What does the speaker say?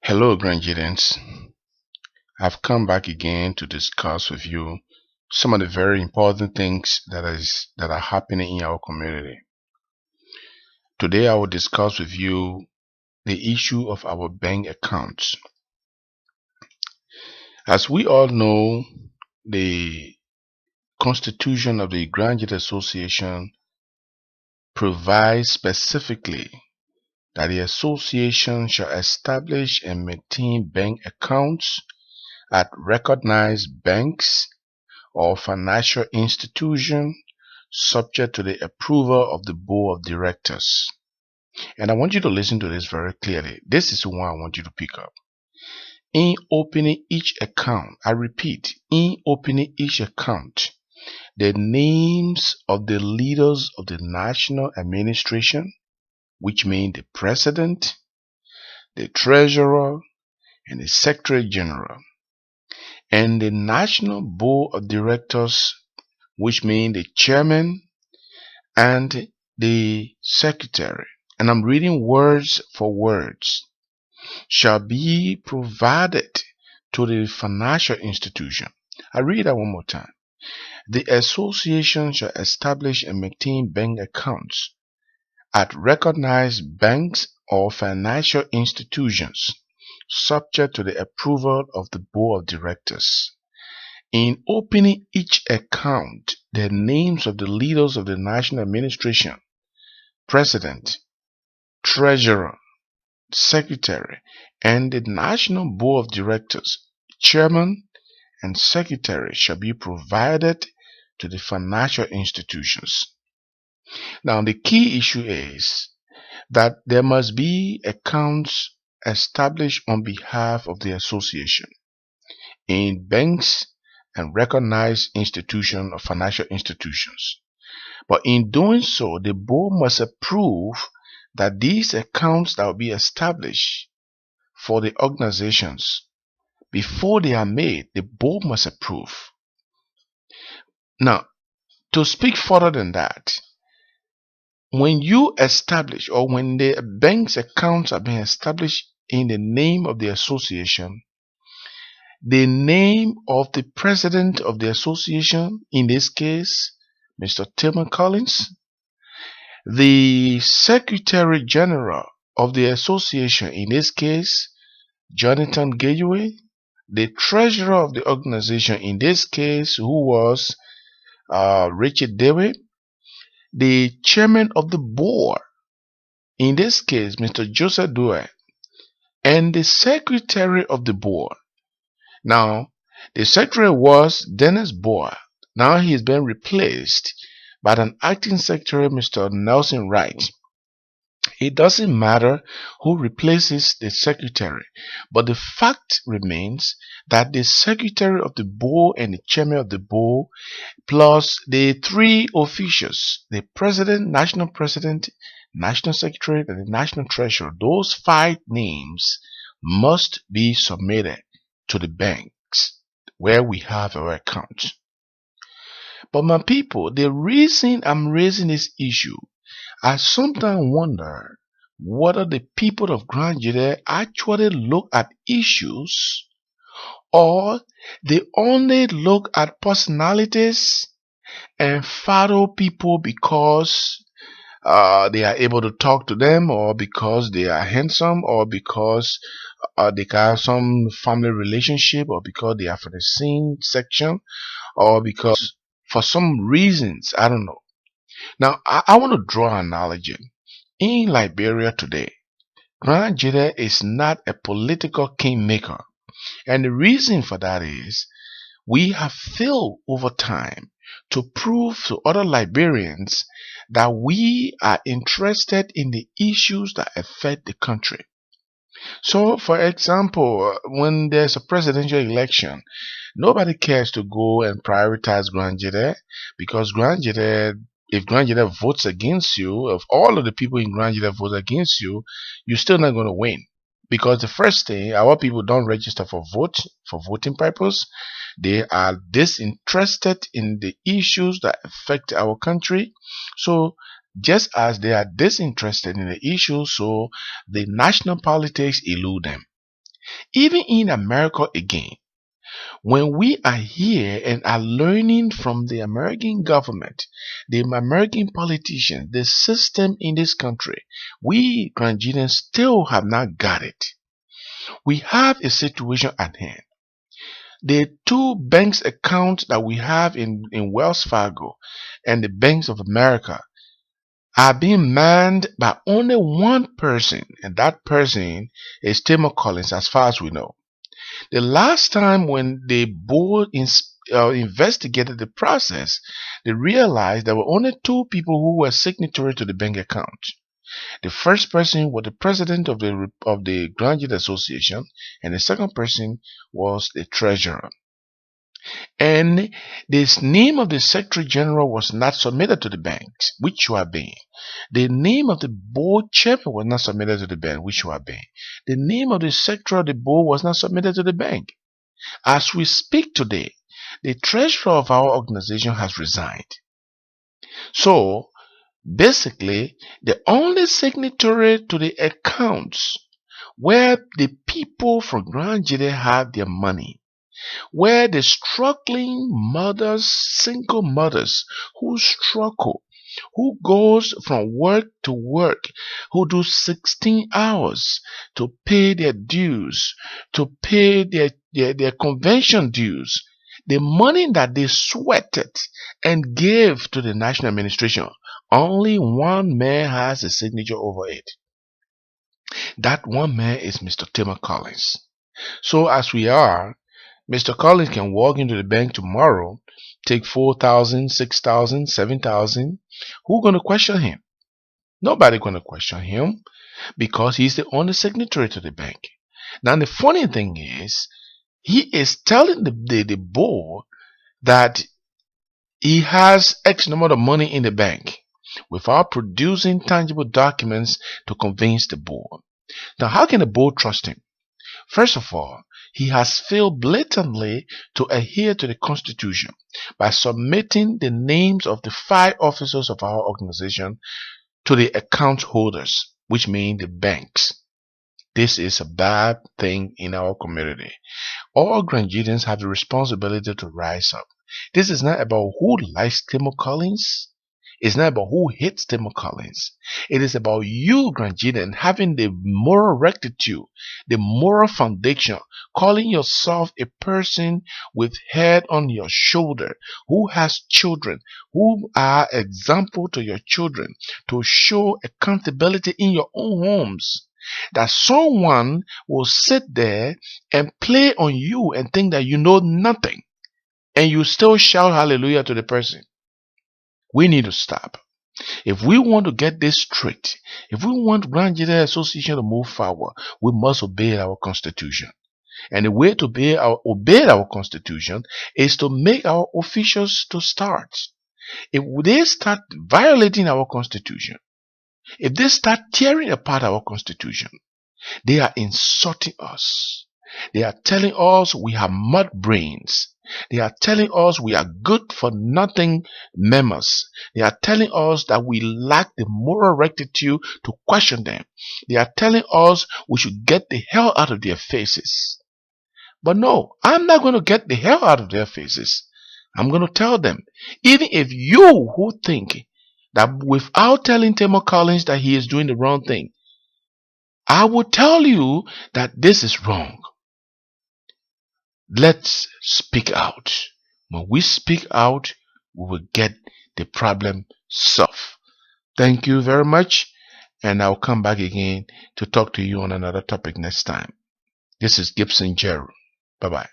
Hello, grandchildrens. I've come back again to discuss with you some of the very important things that are happening in our community. Today, I will discuss with you the issue of our bank accounts. As we all know, the Constitution of the GGAA Association provides specifically that the association shall establish and maintain bank accounts at recognized banks or financial institution subject to the approval of the board of directors. And I want you to listen to this very clearly. This is the one I want you to pick up. In opening each account, I repeat, in opening each account, the names of the leaders of the national administration, which mean the president, the treasurer, and the secretary general, and the national board of directors, which mean the chairman and the secretary, and I'm reading words for words, shall be provided to the financial institution. I read that one more time. The association shall establish and maintain bank accounts at recognized banks or financial institutions subject to the approval of the board of directors. In opening each account, the names of the leaders of the national administration, president, treasurer, secretary, and the national board of directors, chairman, and secretary shall be provided to the financial institutions. Now, the key issue is that there must be accounts established on behalf of the association in banks and recognized institutions or financial institutions. But in doing so, the board must approve that these accounts that will be established for the organizations, before they are made, the board must approve. Now, to speak further than that, when you establish or when the bank's accounts are being established in the name of the association, the name of the president of the association, in this case, Mr. Tilman Collins, the secretary general of the association, in this case, Jonathan Gateway, the treasurer of the organization, in this case, who was Richard Dewey, the chairman of the board, in this case, Mr. Joseph Dewey, and the secretary of the board. Now, the secretary was Dennis Boer. Now he has been replaced by an acting secretary, Mr. Nelson Wright. It doesn't matter who replaces the secretary, but the fact remains that the secretary of the board and the chairman of the board, plus the three officials, the president, national secretary, and the national treasurer, those 5 names must be submitted to the banks where we have our accounts. But my people, the reason I'm raising this issue, I sometimes wonder whether the people of GGAA actually look at issues, or they only look at personalities and follow people because they are able to talk to them, or because they are handsome, or because they have some family relationship, or because they are from the same section, or because for some reasons, I don't know. Now, I want to draw an analogy. In Liberia today, GGAA is not a political kingmaker. And the reason for that is we have failed over time to prove to other Liberians that we are interested in the issues that affect the country. So, for example, when there's a presidential election, nobody cares to go and prioritize GGAA, because if GGAA votes against you, if all of the people in GGAA vote against you, you're still not going to win. Because the first thing, our people don't register for voting purpose. They are disinterested in the issues that affect our country. So just as they are disinterested in the issues, so the national politics elude them. Even in America again, when we are here and are learning from the American government, the American politicians, the system in this country, we Nigerians still have not got it. We have a situation at hand. The two banks accounts that we have in Wells Fargo and the Banks of America are being manned by only one person, and that person is Tilman Collins, as far as we know. The last time when the board investigated the process, they realized there were only two people who were signatory to the bank account. The first person was the president of the Graduate Association, and the second person was the treasurer. And this name of the Secretary General was not submitted to the banks, which you are being. The name of the board chairman was not submitted to the bank, which you are being. The name of the secretary of the board was not submitted to the bank. As we speak today, the treasurer of our organization has resigned. So, basically, the only signatory to the accounts where the people from Grand GGAA have their money, where the struggling mothers, single mothers who struggle, who goes from work to work, who do 16 hours to pay their dues, to pay their convention dues, the money that they sweated and gave to the national administration, only one man has a signature over it. That one man is Mr. Tilman Collins. So as we are, Mr. Collins can walk into the bank tomorrow, take 4,000, 6,000, 7,000. Who's going to question him? Nobody going to question him because he's the only signatory to the bank. Now the funny thing is, he is telling the board that he has X number of money in the bank without producing tangible documents to convince the board. Now how can the board trust him? First of all, he has failed blatantly to adhere to the Constitution by submitting the names of the 5 officers of our organization to the account holders, which mean the banks. This is a bad thing in our community. All Nigerians have the responsibility to rise up. This is not about who likes Tilman Collins. It's not about who hates Tilman Collins. It is about you, Nigerian, having the moral rectitude, the moral foundation, calling yourself a person with head on your shoulder, who has children, who are example to your children, to show accountability in your own homes. That someone will sit there and play on you and think that you know nothing, and you still shout hallelujah to the person. We need to stop. If we want to get this straight, if we want Grand GGAA Association to move forward, we must obey our Constitution. And the way to obey our Constitution is to make our officials to start. If they start violating our Constitution, if they start tearing apart our Constitution, they are insulting us. They are telling us we have mud brains. They are telling us we are good for nothing members. They are telling us that we lack the moral rectitude to question them. They are telling us we should get the hell out of their faces. But no, I'm not going to get the hell out of their faces. I'm going to tell them, even if you who think that without telling Tilman Collins that he is doing the wrong thing, I will tell you that this is wrong. Let's speak out. When we speak out, we will get the problem solved. Thank you very much, and I'll come back again to talk to you on another topic next time. This is Gibson Jeru. Bye-bye.